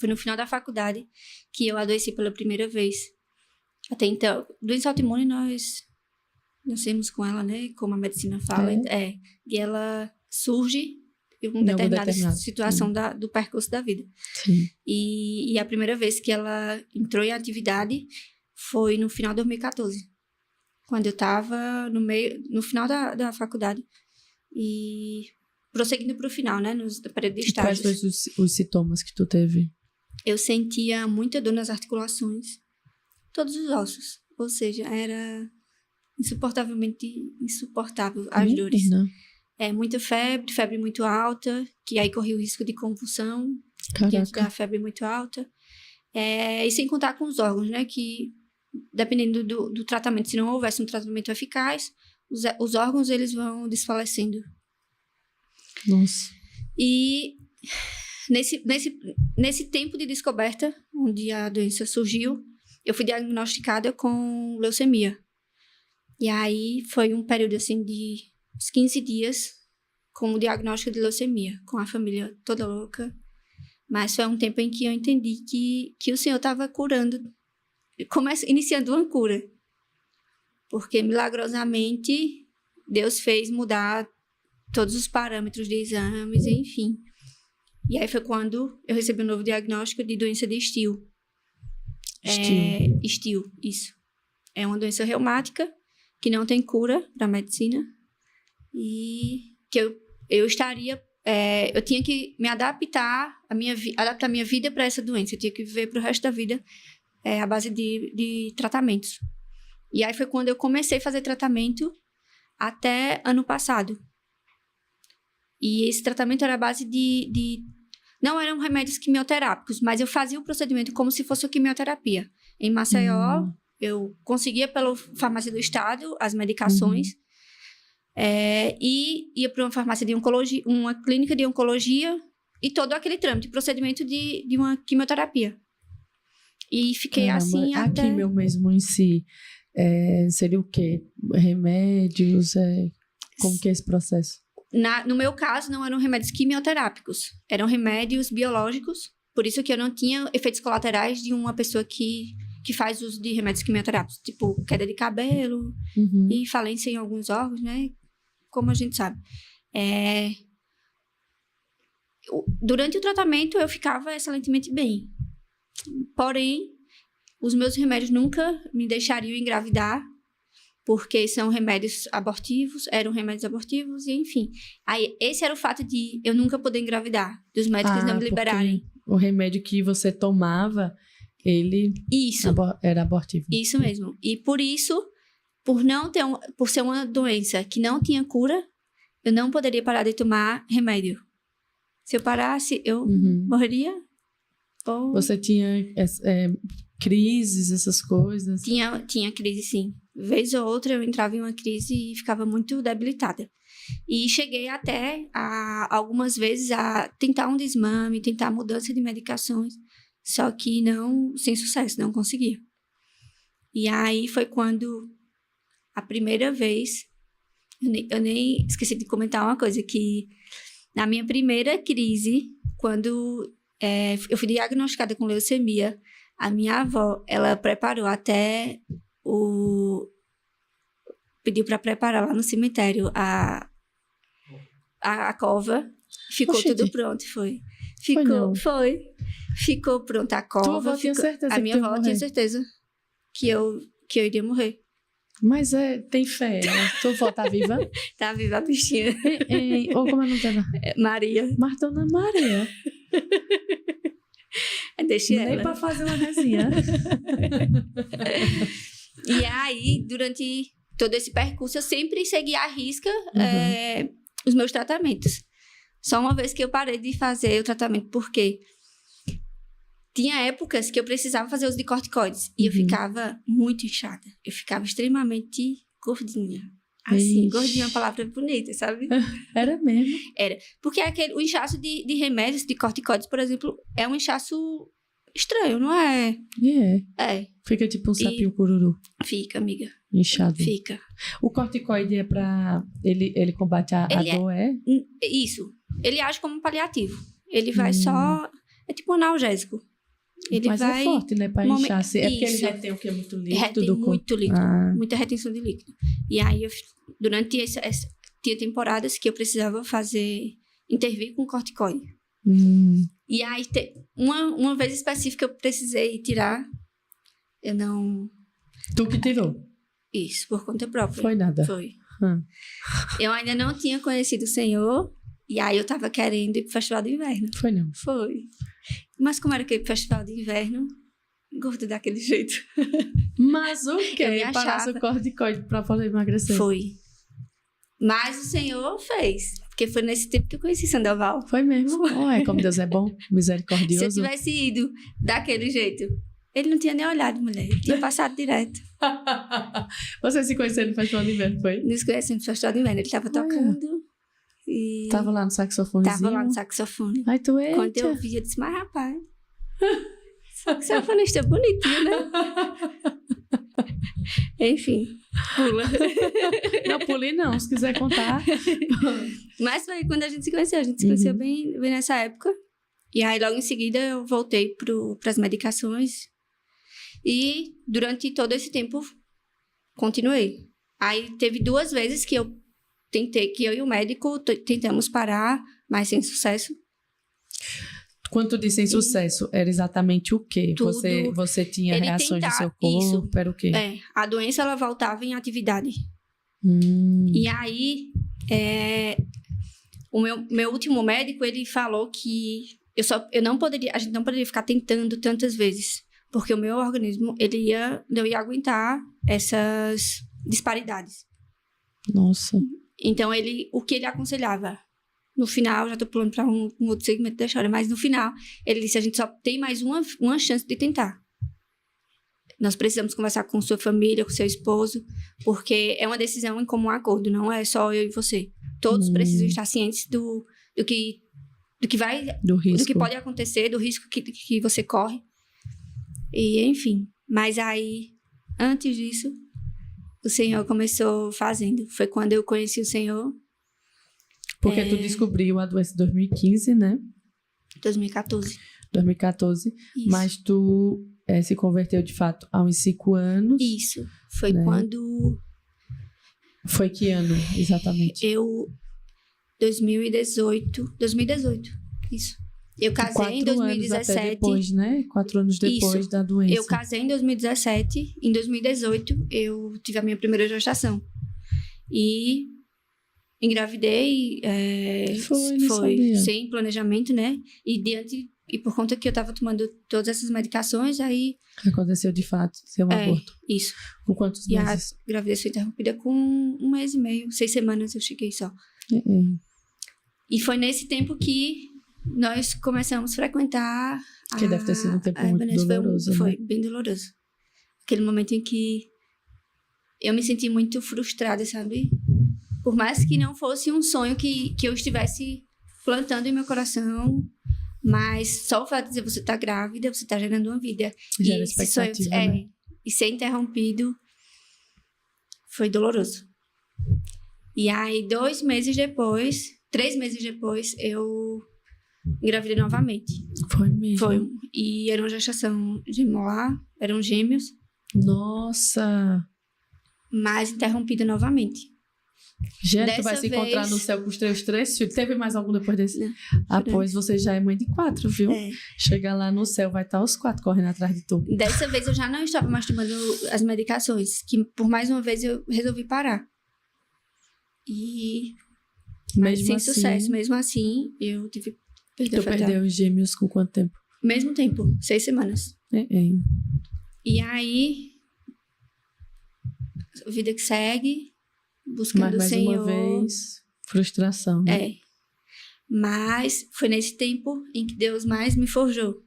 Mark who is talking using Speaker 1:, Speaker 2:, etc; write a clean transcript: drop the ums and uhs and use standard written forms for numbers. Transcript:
Speaker 1: Foi no final da faculdade que eu adoeci pela primeira vez. Até então, doença autoimune nós nascemos com ela, né? Como a medicina fala. E ela surge em uma determinada situação do percurso da vida.
Speaker 2: Sim.
Speaker 1: E a primeira vez que ela entrou em atividade foi no final de 2014. Quando eu estava no final da faculdade. E prosseguindo para o final, né? No período de estágios.
Speaker 2: Quais foram os sintomas que tu teve?
Speaker 1: Eu sentia muita dor nas articulações, todos os ossos. Ou seja, era insuportavelmente insuportável as dores. Muita febre muito alta, que aí corria o risco de convulsão, diante da febre muito alta. E sem contar com os órgãos, né? Que dependendo do tratamento, se não houvesse um tratamento eficaz, os órgãos eles vão desfalecendo.
Speaker 2: Nossa.
Speaker 1: E nesse tempo de descoberta, onde a doença surgiu, eu fui diagnosticada com leucemia. E aí foi um período assim de uns 15 dias com o diagnóstico de leucemia, com a família toda louca. Mas foi um tempo em que eu entendi que o Senhor estava curando, iniciando uma cura. Porque milagrosamente Deus fez mudar todos os parâmetros de exames, enfim. E aí foi quando eu recebi um novo diagnóstico de doença de Still. Still, isso. É uma doença reumática que não tem cura para a medicina e que eu estaria... eu tinha que me adaptar a minha vida para essa doença. Eu tinha que viver para o resto da vida à base de tratamentos. E aí foi quando eu comecei a fazer tratamento até ano passado. E esse tratamento era à base não eram remédios quimioterápicos, mas eu fazia o procedimento como se fosse a quimioterapia. Em Maceió, eu conseguia pela farmácia do estado as medicações e ia para uma farmácia de oncologia, uma clínica de oncologia e todo aquele trâmite, procedimento de uma quimioterapia. E fiquei assim até...
Speaker 2: A quimio mesmo em si, seria o quê? Remédios? Como que é esse processo?
Speaker 1: No meu caso, não eram remédios quimioterápicos, eram remédios biológicos, por isso que eu não tinha efeitos colaterais de uma pessoa que faz uso de remédios quimioterápicos, tipo queda de cabelo e falência em alguns órgãos, né? Como a gente sabe. Durante o tratamento, eu ficava excelentemente bem. Porém, os meus remédios nunca me deixariam engravidar, porque são remédios abortivos, eram remédios abortivos, e enfim. Aí, esse era o fato de eu nunca poder engravidar, dos médicos não me liberarem.
Speaker 2: O remédio que você tomava, ele era abortivo.
Speaker 1: Isso mesmo. E por isso, por ser uma doença que não tinha cura, eu não poderia parar de tomar remédio. Se eu parasse, eu morreria.
Speaker 2: Você tinha crises, essas coisas?
Speaker 1: Tinha crise, sim. Vez ou outra eu entrava em uma crise e ficava muito debilitada. E cheguei até algumas vezes a tentar um desmame, tentar mudança de medicações, só que sem sucesso, não conseguia. E aí foi quando a primeira vez, eu nem esqueci de comentar uma coisa, que na minha primeira crise, quando eu fui diagnosticada com leucemia, a minha avó, ela preparou até pediu para preparar lá no cemitério a cova. Ficou tudo pronto, foi. Ficou pronta a cova.
Speaker 2: Tua avó tinha certeza?
Speaker 1: A minha avó tinha certeza que eu iria morrer.
Speaker 2: Mas tem fé, né? Tua avó tá viva?
Speaker 1: Tá viva a bichinha.
Speaker 2: Ou como é o nome dela?
Speaker 1: Maria.
Speaker 2: Dona Maria.
Speaker 1: Deixa ela.
Speaker 2: Nem pra fazer uma resenha.
Speaker 1: E aí, durante todo esse percurso, eu sempre segui à risca os meus tratamentos. Só uma vez que eu parei de fazer o tratamento, porque tinha épocas que eu precisava fazer uso de corticoides. E eu ficava muito inchada. Eu ficava extremamente gordinha. Assim, gordinha é uma palavra bonita, sabe?
Speaker 2: Era mesmo?
Speaker 1: Era. Porque o inchaço de remédios, de corticoides, por exemplo, é um inchaço estranho, não é? É.
Speaker 2: Fica tipo um sapinho cururu.
Speaker 1: Fica, amiga.
Speaker 2: Inchado.
Speaker 1: Fica.
Speaker 2: O corticoide é pra... Ele combate a dor,
Speaker 1: Isso. Ele age como um paliativo. Ele vai só... É tipo um analgésico. Ele
Speaker 2: Mas
Speaker 1: vai...
Speaker 2: é forte, né? Pra
Speaker 1: momen-
Speaker 2: inchar. É porque ele
Speaker 1: Isso.
Speaker 2: retém o que é muito líquido
Speaker 1: Retém
Speaker 2: do corpo.
Speaker 1: muito líquido.
Speaker 2: Ah,
Speaker 1: Muita retenção de líquido. E aí, durante tinha temporadas que eu precisava intervir com corticoide. E aí, uma vez específica eu precisei tirar. Eu não...
Speaker 2: Tu que tirou?
Speaker 1: Isso, por conta própria.
Speaker 2: Foi nada.
Speaker 1: Foi.
Speaker 2: Hum.
Speaker 1: Eu ainda não tinha conhecido o Senhor. E aí, eu tava querendo ir pro festival de inverno.
Speaker 2: Foi não.
Speaker 1: Foi. Mas como era que eu ia pro festival de inverno, gordo daquele jeito.
Speaker 2: Mas o
Speaker 1: Eu me
Speaker 2: quê?
Speaker 1: achava.
Speaker 2: Parasse o corticoide pra poder emagrecer.
Speaker 1: Foi. Mas o Senhor fez. Porque foi nesse tempo que eu conheci Sandoval.
Speaker 2: Foi mesmo. Ué, como Deus é bom,
Speaker 1: Se eu
Speaker 2: misericordioso.
Speaker 1: tivesse ido daquele jeito, ele não tinha nem olhado, mulher. Ele tinha passado direto.
Speaker 2: Você se conheceu no Festival de Inverno, foi?
Speaker 1: Nos conhecendo no festival de inverno. Ele tava tocando e...
Speaker 2: Tava lá no saxofonezinho?
Speaker 1: Tava lá no saxofone.
Speaker 2: Ai, tu é?
Speaker 1: Quando eu vi, eu disse, mas rapaz, saxofonista bonitinho, né? Enfim, pula.
Speaker 2: Não, pulei não, se quiser contar.
Speaker 1: Mas foi quando a gente se conheceu. A gente se conheceu bem nessa época. E aí, logo em seguida, eu voltei pras medicações. E durante todo esse tempo, continuei. Aí, teve 2 vezes que eu e o médico tentamos parar, mas sem sucesso.
Speaker 2: Quando tu disse sem sucesso, era exatamente o quê?
Speaker 1: Tudo.
Speaker 2: Você tinha
Speaker 1: Ele
Speaker 2: reações do seu
Speaker 1: isso.
Speaker 2: corpo? Era o quê?
Speaker 1: A doença, ela voltava em atividade. E aí, o meu último médico, ele falou que a gente não poderia ficar tentando tantas vezes, porque o meu organismo, não ia aguentar essas disparidades.
Speaker 2: Nossa.
Speaker 1: Então, o que ele aconselhava? No final, já tô pulando para um outro segmento da história, mas no final, ele disse, a gente só tem mais uma chance de tentar. Nós precisamos conversar com sua família, com seu esposo, porque é uma decisão em comum acordo, não é só eu e você. Todos precisam estar cientes do que pode acontecer, do risco que você corre. E, enfim. Mas aí, antes disso, o Senhor começou fazendo. Foi quando eu conheci o Senhor.
Speaker 2: Porque tu descobriu a doença em 2015, né?
Speaker 1: 2014.
Speaker 2: 2014.
Speaker 1: Isso.
Speaker 2: Mas tu se converteu, de fato, há uns 5 anos.
Speaker 1: Isso. Foi
Speaker 2: né?
Speaker 1: quando...
Speaker 2: Foi que ano, exatamente?
Speaker 1: 2018. Isso. Eu casei em 2017.
Speaker 2: Anos até depois, né? 4 anos depois da doença.
Speaker 1: Eu casei em 2017. Em 2018, eu tive a minha primeira gestação. E engravidei. Foi sem planejamento, né? E por conta que eu tava tomando todas essas medicações, aí...
Speaker 2: Aconteceu, de fato, seu aborto.
Speaker 1: Isso.
Speaker 2: Com quantos meses?
Speaker 1: E a gravidez foi interrompida com 1 mês e meio. 6 semanas eu cheguei só. E foi nesse tempo que nós começamos a frequentar...
Speaker 2: Que deve ter sido um tempo muito doloroso,
Speaker 1: Foi
Speaker 2: né?
Speaker 1: bem doloroso. Aquele momento em que eu me senti muito frustrada, sabe? Por mais que não fosse um sonho que eu estivesse plantando em meu coração, mas só o fato de dizer, você tá grávida, você tá gerando uma vida.
Speaker 2: Gera
Speaker 1: e esse sonho,
Speaker 2: expectativa, né?
Speaker 1: E ser interrompido foi doloroso. E aí, 3 meses depois, eu engravidei novamente.
Speaker 2: Foi mesmo?
Speaker 1: Foi. E era uma gestação gemelar, eram gêmeos.
Speaker 2: Nossa!
Speaker 1: Mas interrompida novamente.
Speaker 2: Gente, tu vai se encontrar no céu com os teus 3 filhos. Teve mais algum depois desse?
Speaker 1: Não,
Speaker 2: Após você já é mãe de 4, viu? Chega lá no céu, vai estar os 4 correndo atrás de tu.
Speaker 1: Dessa vez eu já não estava mais tomando as medicações, que por mais uma vez eu resolvi parar. E sem sucesso. Mesmo assim, eu tive que
Speaker 2: perder. Tu perdeu os gêmeos com quanto tempo?
Speaker 1: Mesmo tempo, 6 semanas. E aí, vida que segue, buscando o Senhor.
Speaker 2: Mais uma vez, frustração. Né?
Speaker 1: Mas foi nesse tempo em que Deus mais me forjou.